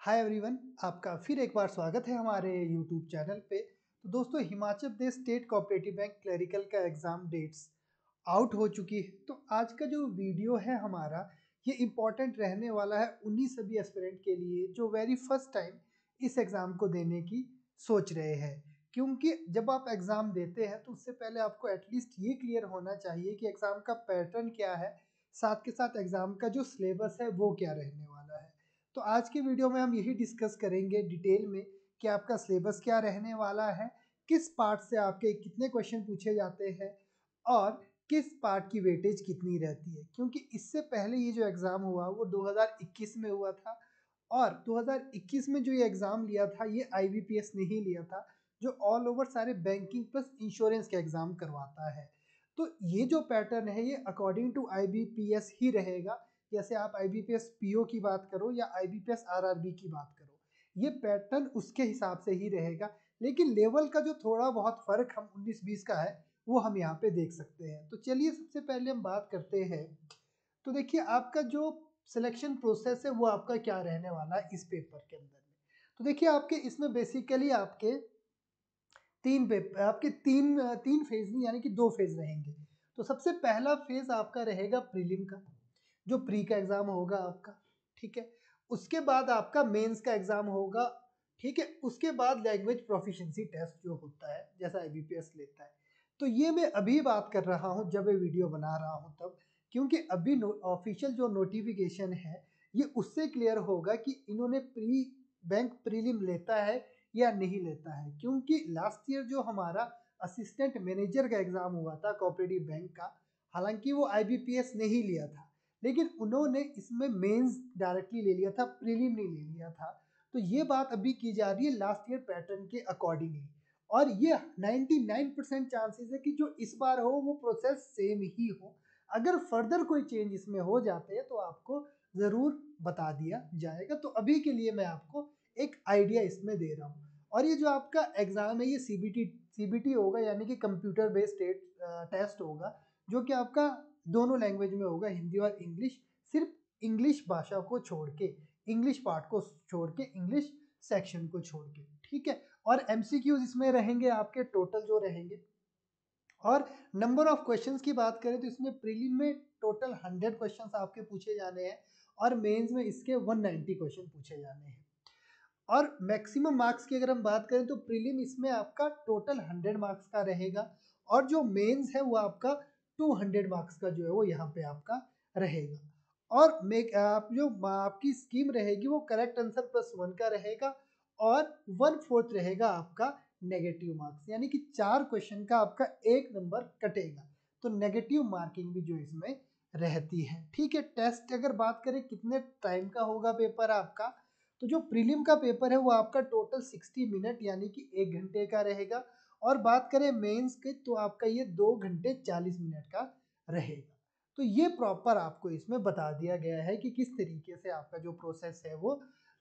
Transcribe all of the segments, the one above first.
Hi everyone, आपका फिर एक बार स्वागत है हमारे यूट्यूब चैनल पे। तो दोस्तों, Himachal Pradesh state cooperative bank clerical का एग्ज़ाम डेट्स आउट हो चुकी है। तो आज का जो वीडियो है हमारा, ये इम्पॉर्टेंट रहने वाला है उन्हीं सभी एस्पिरेंट के लिए जो वेरी फर्स्ट टाइम इस एग्ज़ाम को देने की सोच रहे हैं। क्योंकि जब आप एग्ज़ाम देते हैं तो उससे पहले आपको एटलीस्ट ये क्लियर होना चाहिए कि एग्ज़ाम का पैटर्न क्या है, साथ के साथ एग्ज़ाम का जो सिलेबस है वो क्या रहने वाला है। तो आज के वीडियो में हम यही डिस्कस करेंगे डिटेल में कि आपका सिलेबस क्या रहने वाला है, किस पार्ट से आपके कितने क्वेश्चन पूछे जाते हैं और किस पार्ट की वेटेज कितनी रहती है। क्योंकि इससे पहले ये जो एग्ज़ाम हुआ वो 2021 में हुआ था और 2021 में जो ये एग्ज़ाम लिया था ये IBPS ने ही लिया था, जो ऑल ओवर सारे बैंकिंग प्लस इंश्योरेंस के एग्ज़ाम करवाता है। तो ये जो पैटर्न है ये अकॉर्डिंग टू IBPS ही रहेगा। जैसे आप IBPS PO की बात करो या IBPS RRB की बात करो, ये पैटर्न उसके हिसाब से ही रहेगा। लेकिन लेवल का जो थोड़ा बहुत फ़र्क हम 19-20 का है वो हम यहाँ पे देख सकते हैं। तो चलिए सबसे पहले हम बात करते हैं। तो देखिए, आपका जो सिलेक्शन प्रोसेस है वो आपका क्या रहने वाला है इस पेपर के अंदर में। तो देखिए, आपके इसमें बेसिकली आपके तीन फेज नहीं, यानी कि 2 फेज रहेंगे। तो सबसे पहला फेज आपका रहेगा प्रीलिम का, जो प्री का एग्जाम होगा आपका, ठीक है। उसके बाद आपका मेंस का एग्जाम होगा, ठीक है। उसके बाद लैंग्वेज प्रोफिशिएंसी टेस्ट जो होता है, जैसा IBPS लेता है। तो ये मैं अभी बात कर रहा हूँ जब ये वीडियो बना रहा हूँ तब, क्योंकि अभी ऑफिशियल जो नोटिफिकेशन है ये उससे क्लियर होगा कि इन्होंने बैंक प्रीलिम लेता है या नहीं लेता है। क्योंकि लास्ट ईयर जो हमारा असिस्टेंट मैनेजर का एग्जाम हुआ था कोऑपरेटिव बैंक का, हालांकि वो IBPS ने ही लिया था, लेकिन उन्होंने इसमें मेंस डायरेक्टली ले लिया था, प्रीलिम नहीं ले लिया था। तो ये बात अभी की जा रही है लास्ट ईयर पैटर्न के अकॉर्डिंगली, और ये 99% चांसेस है कि जो इस बार हो वो प्रोसेस सेम ही हो। अगर फर्दर कोई चेंज इसमें हो जाते हैं तो आपको ज़रूर बता दिया जाएगा। तो अभी के लिए मैं आपको एक आइडिया इसमें दे रहा हूँ। और ये जो आपका एग्ज़ाम है ये CBT होगा, यानी कि कंप्यूटर बेस्ड टेस्ट होगा, जो कि आपका दोनों लैंग्वेज में होगा, हिंदी और इंग्लिश। सिर्फ इंग्लिश भाषा को छोड़ के, इंग्लिश पार्ट को छोड़ के, इंग्लिश सेक्शन को छोड़ के, ठीक है। और MCQs इसमें रहेंगे आपके टोटल जो रहेंगे। और नंबर ऑफ क्वेश्चंस की बात करें तो इसमें प्रीलिम में टोटल 100 क्वेश्चंस आपके पूछे जाने हैं और मेंस में इसके 190 क्वेश्चन पूछे जाने हैं। और मैक्सिमम मार्क्स की अगर हम बात करें तो प्रीलिम इसमें आपका टोटल 100 मार्क्स का रहेगा और जो मेंस है वो आपका 200 मार्क्स का जो है वो यहाँ पे आपका रहेगा। और आप जो आपकी स्कीम रहेगी वो करेक्ट आंसर +1 का रहेगा और 1/4 रहेगा आपका नेगेटिव मार्क्स, यानी कि 4 क्वेश्चन का आपका 1 नंबर कटेगा। तो नेगेटिव मार्किंग भी जो इसमें रहती है, ठीक है। टेस्ट अगर बात करें कितने टाइम का होगा पेपर आपका, तो जो प्रीलिम का पेपर है वो आपका टोटल 60 मिनट यानी कि 1 घंटे का रहेगा। और बात करें मेंस के तो आपका ये 2 घंटे 40 मिनट का रहेगा। तो ये प्रॉपर आपको इसमें बता दिया गया है कि किस तरीके से आपका जो प्रोसेस है वो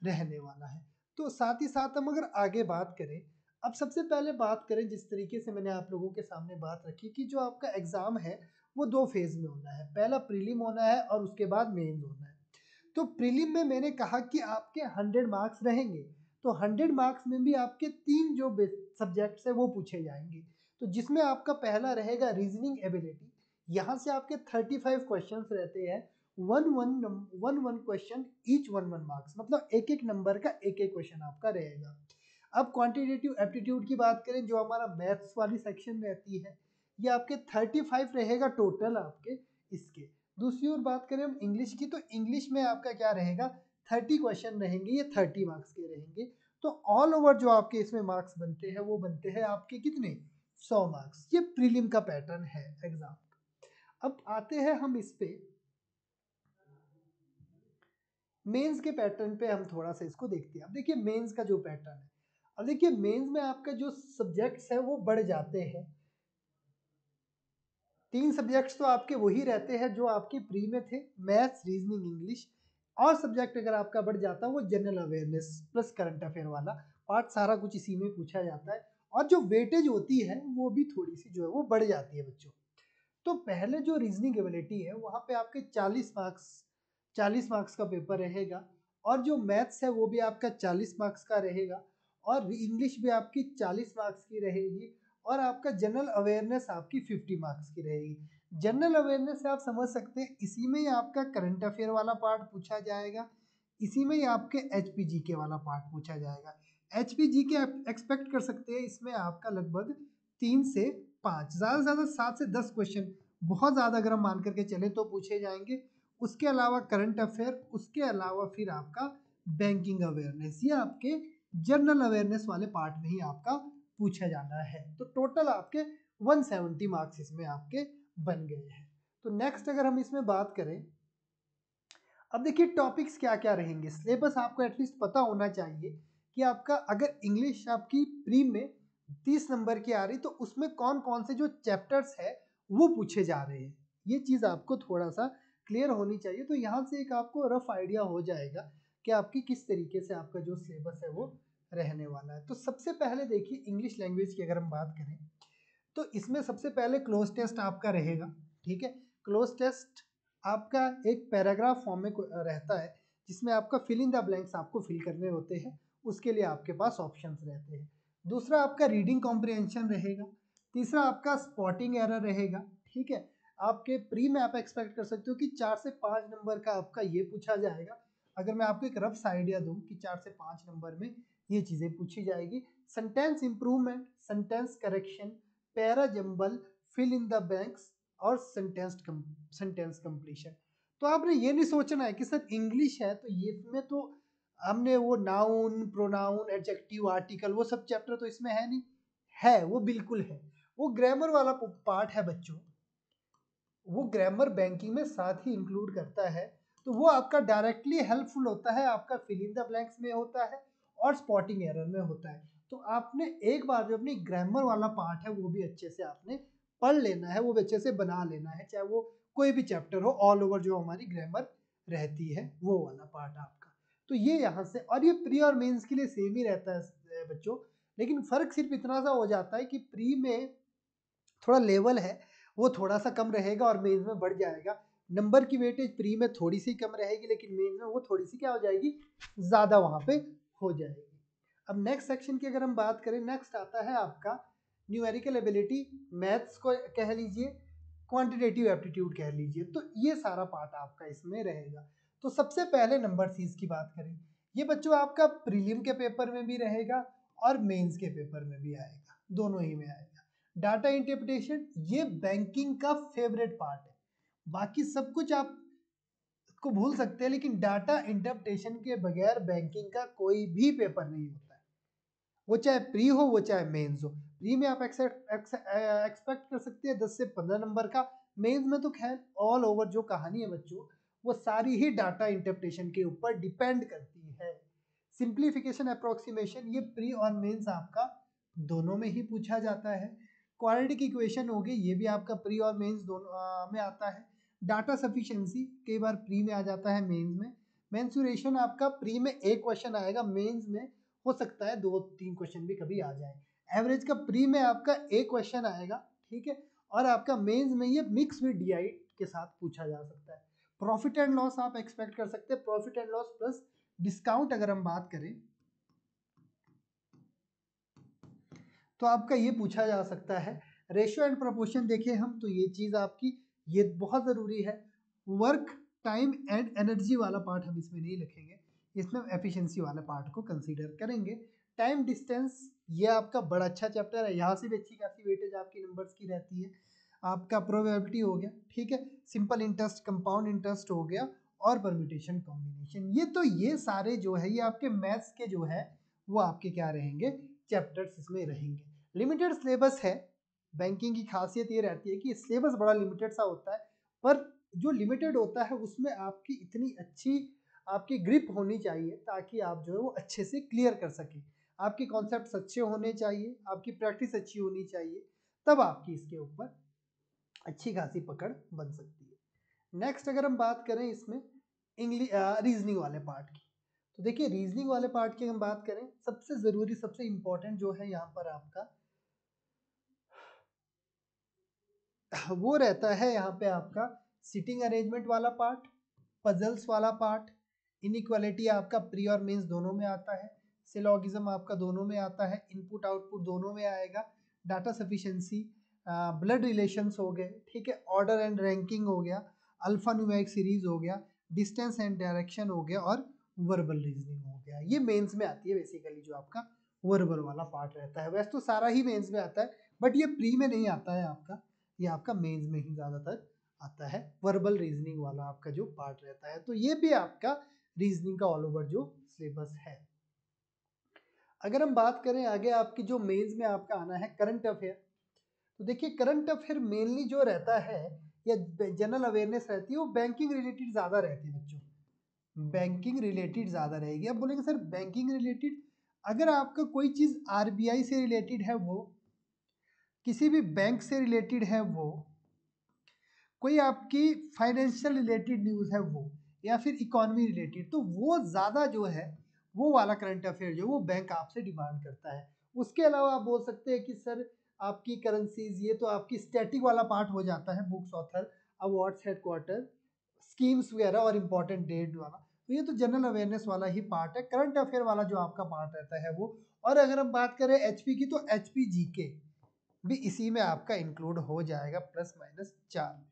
रहने वाला है। तो साथ ही साथ हम अगर आगे बात करें, अब सबसे पहले बात करें जिस तरीके से मैंने आप लोगों के सामने बात रखी कि जो आपका एग्जाम है वो 2 फेज में होना है, पहला प्रीलिम होना है और उसके बाद मेंस होना है। तो प्रीलिम में मैंने कहा कि आपके 100 मार्क्स रहेंगे, तो 100 मार्क्स में भी आपके 3 जो सब्जेक्ट्स है वो पूछे जाएंगे। तो जिसमें आपका पहला रहेगा रीजनिंग एबिलिटी, यहाँ से आपके 35 क्वेश्चंस रहते हैं, one one question each 1 marks, मतलब एक एक नंबर का एक एक क्वेश्चन आपका रहेगा। अब क्वांटिटेटिव एप्टीट्यूड की बात करें, जो हमारा मैथ्स वाली सेक्शन रहती है, ये आपके 35 रहेगा टोटल आपके इसके। दूसरी ओर बात करें हम इंग्लिश की, तो इंग्लिश में आपका क्या रहेगा, 30 क्वेश्चन रहेंगे, ये 30 मार्क्स के रहेंगे। तो ऑल ओवर जो आपके इसमें मार्क्स बनते हैं वो बनते हैं आपके कितने, 100 मार्क्स। ये प्रीलिम का पैटर्न है एग्जाम। अब आते हैं हम इस पे मेंस के पैटर्न पे, हम थोड़ा सा इसको देखते हैं। अब देखिए मेंस का जो पैटर्न है, अब देखिए मेंस में आपका जो सब्जेक्ट्स है वो बढ़ जाते हैं। 3 सब्जेक्ट्स तो आपके वही रहते हैं जो आपके प्री में थे, मैथ्स, रीजनिंग, इंग्लिश। और सब्जेक्ट अगर आपका बढ़ जाता है वो general awareness plus current affair वाला पार्ट, सारा कुछ इसी में पूछा जाता है। और जो वेटेज होती है वो भी थोड़ी सी जो है वो बढ़ जाती है बच्चों। तो पहले जो रीजनिंग एबिलिटी है वहाँ पे आपके 40 मार्क्स का पेपर रहेगा और जो मैथ्स है वो भी आपका 40 मार्क्स का रहेगा, और इंग्लिश भी आपकी 40 मार्क्स की रहेगी, और आपका जनरल अवेयरनेस आपकी 50 मार्क्स की रहेगी। जनरल अवेयरनेस से आप समझ सकते हैं इसी में ही आपका करंट अफेयर वाला पार्ट पूछा जाएगा, इसी में ही आपके HPGK वाला पार्ट पूछा जाएगा। HPGK एक्सपेक्ट कर सकते हैं इसमें आपका लगभग 3 से 5, ज़्यादा से ज़्यादा 7 से 10 क्वेश्चन, बहुत ज़्यादा अगर हम मान करके चले तो पूछे जाएंगे। उसके अलावा करंट अफेयर, उसके अलावा फिर आपका बैंकिंग अवेयरनेस, ये आपके जनरल अवेयरनेस वाले पार्ट में ही आपका पूछा जाना है। तो टोटल आपके 170 मार्क्स इसमें आपके बन गए हैं। तो नेक्स्ट अगर हम इसमें बात करें, अब देखिए टॉपिक्स क्या क्या रहेंगे। सिलेबस आपको एटलीस्ट पता होना चाहिए कि आपका अगर इंग्लिश आपकी प्री में 30 नंबर की आ रही तो उसमें कौन कौन से जो चैप्टर्स है वो पूछे जा रहे हैं, ये चीज़ आपको थोड़ा सा क्लियर होनी चाहिए। तो यहाँ से एक आपको रफ आइडिया हो जाएगा कि आपकी किस तरीके से आपका जो सिलेबस है वो रहने वाला है। तो सबसे पहले देखिए इंग्लिश लैंग्वेज की अगर हम बात करें तो इसमें सबसे पहले क्लोज टेस्ट आपका रहेगा। ठीक है, क्लोज टेस्ट आपका एक पैराग्राफ फॉर्म में रहता है जिसमें आपका फिल इन द ब्लैंक्स आपको फिल करने होते हैं, उसके लिए आपके पास ऑप्शंस रहते हैं। दूसरा आपका रीडिंग कॉम्प्रिहेंशन रहेगा। तीसरा आपका स्पॉटिंग एरर रहेगा। ठीक है, आपके प्री में आप एक्सपेक्ट कर सकते हो कि 4 से 5 नंबर का आपका ये पूछा जाएगा। अगर मैं आपको एक रफ आइडिया दूं कि 4 से 5 नंबर में ये चीज़ें पूछी जाएगी। Sentence improvement, sentence correction, para jumble, fill in the blanks और सेंटेंस कंप्लीशन। तो आपने ये नहीं सोचना है कि सर इंग्लिश है तो ये इसमें तो हमने वो नाउन, प्रोनाउन, एडजेक्टिव, आर्टिकल वो सब चैप्टर तो इसमें है नहीं, है वो बिल्कुल है। वो ग्रामर वाला पार्ट है बच्चों, वो ग्रामर बैंकिंग में साथ ही इंक्लूड करता है। तो वो आपका डायरेक्टली हेल्पफुल होता है, आपका फिल इन द ब्लैंक्स में होता है और स्पॉटिंग एरर में होता है। तो आपने एक बार जो अपनी ग्रामर वाला पार्ट है वो भी अच्छे से आपने पढ़ लेना है, वो भी अच्छे से बना लेना है, चाहे वो कोई भी चैप्टर हो, ऑल ओवर जो हमारी ग्रामर रहती है वो वाला पार्ट आपका। तो ये यहाँ से, और ये प्री और मेंस के लिए सेम ही रहता है बच्चों, लेकिन फर्क सिर्फ इतना सा हो जाता है कि प्री में थोड़ा लेवल है वो थोड़ा सा कम रहेगा और मेंस में बढ़ जाएगा। नंबर की वेटेज प्री में थोड़ी सी कम रहेगी, लेकिन मेंस में वो थोड़ी सी क्या हो जाएगी, ज़्यादा वहाँ पे हो जाएगी। अब नेक्स्ट सेक्शन की अगर हम बात करें, नेक्स्ट आता है आपका न्यूमेरिकल एबिलिटी, मैथ्स को कह लीजिए, क्वांटिटेटिव एप्टीट्यूड कह लीजिए। तो ये सारा पार्ट आपका इसमें रहेगा। तो सबसे पहले नंबर सीरीज की बात करें, ये बच्चों आपका प्रीलिम के पेपर में भी रहेगा और मेंस के पेपर में भी आएगा, दोनों ही में आएगा। डाटा इंटरप्रिटेशन ये बैंकिंग का फेवरेट पार्ट है, बाकी सब कुछ आप को भूल सकते हैं, लेकिन डाटा इंटरप्रिटेशन के बगैर बैंकिंग का कोई भी पेपर नहीं होता है, वो चाहे प्री हो वो चाहे मेंस हो। प्री में आप एक्सपेक्ट कर सकते हैं 10 से 15 नंबर का, मेंस में तो खैर ऑल ओवर जो कहानी है बच्चों वो सारी ही डाटा इंटरप्रिटेशन के ऊपर डिपेंड करती है। सिंप्लीफिकेशन, अप्रोक्सीमेशन, ये प्री और मेंस आपका दोनों में ही पूछा जाता है। क्वाड्रेटिक इक्वेशन हो गई, ये भी आपका प्री और मेंस दोनों में आता है। डाटा सफिशिएंसी कई बार प्री में आ जाता है, मेंस में। मेंसुरेशन आपका प्री में एक क्वेश्चन आएगा, मेंस में हो सकता है 2-3 क्वेश्चन भी कभी आ जाए। एवरेज का प्री में आपका एक क्वेश्चन आएगा, ठीक है, और आपका मेंस में ये मिक्स विद डीआई के साथ पूछा जा सकता है। प्रॉफिट एंड लॉस आप एक्सपेक्ट कर सकते हैं, profit and loss plus discount अगर हम बात करें तो आपका ये पूछा जा सकता है। रेशियो एंड प्रोपोर्शन देखें हम तो ये चीज़ आपकी ये बहुत ज़रूरी है। वर्क टाइम एंड एनर्जी वाला पार्ट हम इसमें नहीं लिखेंगे, इसमें हम एफिशिएंसी वाला पार्ट को कंसीडर करेंगे। टाइम डिस्टेंस ये आपका बड़ा अच्छा चैप्टर है, यहाँ से भी अच्छी खासी वेटेज आपकी नंबर्स की रहती है। आपका प्रोबेबिलिटी हो गया, ठीक है, सिंपल इंटरेस्ट, कंपाउंड इंटरेस्ट हो गया और परम्यूटेशन कॉम्बिनेशन। ये तो ये सारे जो है ये आपके मैथ्स के जो है वो आपके क्या रहेंगे, चैप्टर्स इसमें रहेंगे। लिमिटेड सिलेबस है, बैंकिंग की खासियत ये रहती है कि सिलेबस बड़ा लिमिटेड सा होता है, पर जो लिमिटेड होता है उसमें आपकी इतनी अच्छी आपकी ग्रिप होनी चाहिए ताकि आप जो है वो अच्छे से क्लियर कर सकें। आपके कॉन्सेप्ट्स अच्छे होने चाहिए, आपकी प्रैक्टिस अच्छी होनी चाहिए, तब आपकी इसके ऊपर अच्छी खासी पकड़ बन सकती है। नेक्स्ट अगर हम बात करें इसमें इंग्लिश रीजनिंग वाले पार्ट की, तो देखिए रीजनिंग वाले पार्ट की हम बात करें, सबसे ज़रूरी सबसे इम्पोर्टेंट जो है यहाँ पर आपका वो रहता है यहाँ पे आपका सिटिंग अरेंजमेंट वाला पार्ट, पजल्स वाला पार्ट, इनइक्वालिटी आपका प्री और मेंस दोनों में आता है, सिलोगिज्म आपका दोनों में आता है, इनपुट आउटपुट दोनों में आएगा, डाटा सफिशिएंसी, ब्लड रिलेशंस हो गए, ठीक है, ऑर्डर एंड रैंकिंग हो गया, अल्फा न्यूमेरिक सीरीज हो गया, डिस्टेंस एंड डायरेक्शन हो गया और वर्बल रीजनिंग हो गया। ये मेंस में आती है बेसिकली जो आपका वर्बल वाला पार्ट रहता है। वैसे तो सारा ही मेंस में आता है बट ये प्री में नहीं आता है आपका, ये आपका मेंस में ही ज़्यादातर आता है, वर्बल रीजनिंग वाला आपका जो पार्ट रहता है। तो ये भी आपका रीजनिंग का ऑल ओवर जो सिलेबस है। अगर हम बात करें आगे आपकी जो मेंस में आपका आना है करंट अफेयर, तो देखिए करंट अफेयर मेनली जो रहता है या जनरल अवेयरनेस रहती है वो बैंकिंग रिलेटेड ज़्यादा रहती है बच्चों, बैंकिंग रिलेटेड ज़्यादा रहेगी। अब बोलेंगे सर बैंकिंग रिलेटेड, अगर आपका कोई चीज़ आरबीआई से रिलेटेड है, वो किसी भी बैंक से रिलेटेड है, वो कोई आपकी फाइनेंशियल रिलेटेड न्यूज़ है वो, या फिर इकोनॉमी रिलेटेड, तो वो ज़्यादा जो है वो वाला करंट अफेयर जो वो बैंक आपसे डिमांड करता है। उसके अलावा आप बोल सकते हैं कि सर आपकी करेंसीज, ये तो आपकी स्टैटिक वाला पार्ट हो जाता है, books author, awards, headquarter, schemes वगैरह और इम्पोर्टेंट डेट वाला, तो ये तो जनरल अवेयरनेस वाला ही पार्ट है। करंट अफेयर वाला जो आपका पार्ट रहता है वो, और अगर हम बात करें एचपी की, तो एचपी जीके भी इसी में आपका इंक्लूड हो जाएगा +-4 में।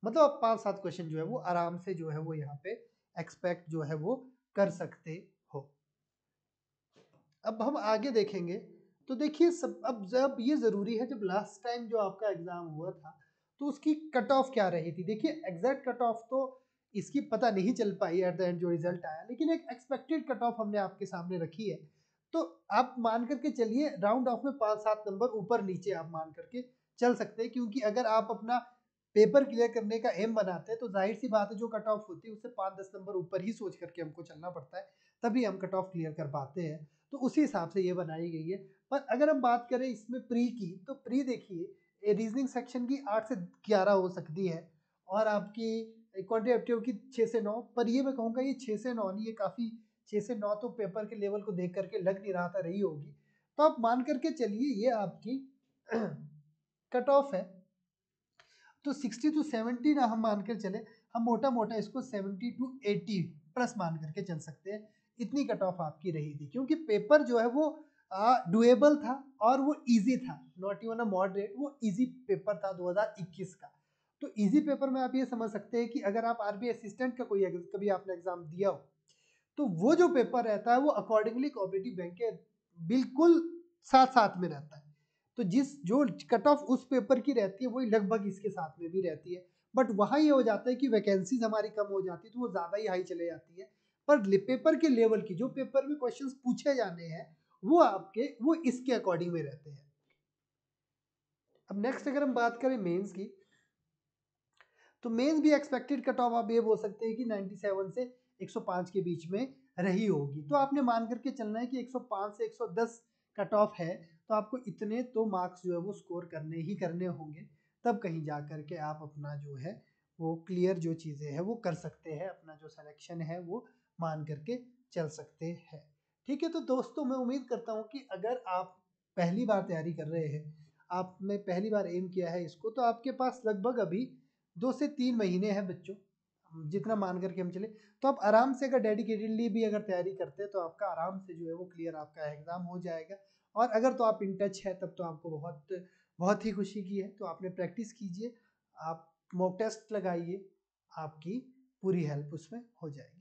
मतलब आप 5-7 क्वेश्चन जो है वो आराम से जो है वो यहाँ पे एक्सपेक्ट जो है वो कर सकते हो। अब हम आगे देखेंगे तो देखिए सब, अब जब ये ज़रूरी है, जब लास्ट टाइम जो आपका एग्ज़ाम हुआ था तो उसकी कट ऑफ क्या रही थी। देखिए एग्जैक्ट कट ऑफ तो इसकी पता नहीं चल पाई एट द एंड जो रिजल्ट आया, लेकिन एक एक्सपेक्टेड कट ऑफ हमने आपके सामने रखी है। तो आप मान करके चलिए राउंड ऑफ में 5-7 नंबर ऊपर नीचे आप मान करके चल सकते हैं, क्योंकि अगर आप अपना पेपर क्लियर करने का एम बनाते हैं तो जाहिर सी बात है जो कट ऑफ होती है उससे 5-10 नंबर ऊपर ही सोच करके हमको चलना पड़ता है, तभी हम कट ऑफ क्लियर कर पाते हैं। तो उसी हिसाब से ये बनाई गई है। पर अगर हम बात करें इसमें प्री की, तो प्री देखिए रीजनिंग सेक्शन की 8 से 11 हो सकती है, और आपकी क्वांटिटेटिव की 6 से 9, पर ये मैं कहूँगा ये 6 से 9 नहीं, ये काफ़ी 6 से 9 तो पेपर के लेवल को देख करके लग नहीं रहा था रही होगी। तो आप मान करके चलिए ये आपकी कट ऑफ है, तो 60 to 70 ना हम मान कर चले, हम मोटा मोटा इसको 70 to 80 प्लस मान करके चल सकते हैं। इतनी कट ऑफ आपकी रही थी, क्योंकि पेपर जो है वो डुएबल था और वो इजी था, नॉट इवन अ मॉडरेट, वो इजी पेपर था 2021 का। तो इजी पेपर में आप ये समझ सकते हैं कि अगर आप आरबीआई असिस्टेंट का कोई कभी आपने एग्जाम दिया हो, तो वो जो पेपर रहता है वो अकॉर्डिंगली कोऑपरेटिव बैंक के बिल्कुल साथ साथ में रहता है। तो जिस जो कट ऑफ उस पेपर की रहती है वही लगभग इसके साथ में भी रहती है, बट वहाँ ये हो जाता है कि वैकेंसीज हमारी कम हो जाती है तो वो ज़्यादा ही हाई चले जाती है। पर पेपर के लेवल की, जो पेपर में क्वेश्चंस पूछे जाने हैं वो आपके वो इसके अकॉर्डिंग में रहते हैं। अब नेक्स्ट अगर हम बात करें मेंस की, तो मेंस भी एक्सपेक्टेड कट ऑफ आप ये बोल सकते हैं कि 97 से 105 के बीच में रही होगी। तो आपने मान करके चलना है कि 105 से 110 कट ऑफ है, तो आपको इतने तो मार्क्स जो है वो स्कोर करने ही करने होंगे, तब कहीं जा कर के आप अपना जो है वो क्लियर जो चीज़ें हैं वो कर सकते हैं, अपना जो सिलेक्शन है वो मान करके चल सकते हैं। ठीक है, तो दोस्तों मैं उम्मीद करता हूँ कि अगर आप पहली बार तैयारी कर रहे हैं, आपने पहली बार एम किया है इसको, तो आपके पास लगभग अभी 2 से 3 महीने हैं बच्चों, जितना मान करके हम चले, तो आप आराम से अगर डेडिकेटेडली भी अगर तैयारी करते हैं तो आपका आराम से जो है वो क्लियर आपका एग्ज़ाम हो जाएगा। और अगर तो आप इन टच है तब तो आपको बहुत बहुत ही खुशी की है, तो आपने प्रैक्टिस कीजिए, आप मॉक टेस्ट लगाइए, आपकी पूरी हेल्प उसमें हो जाएगी।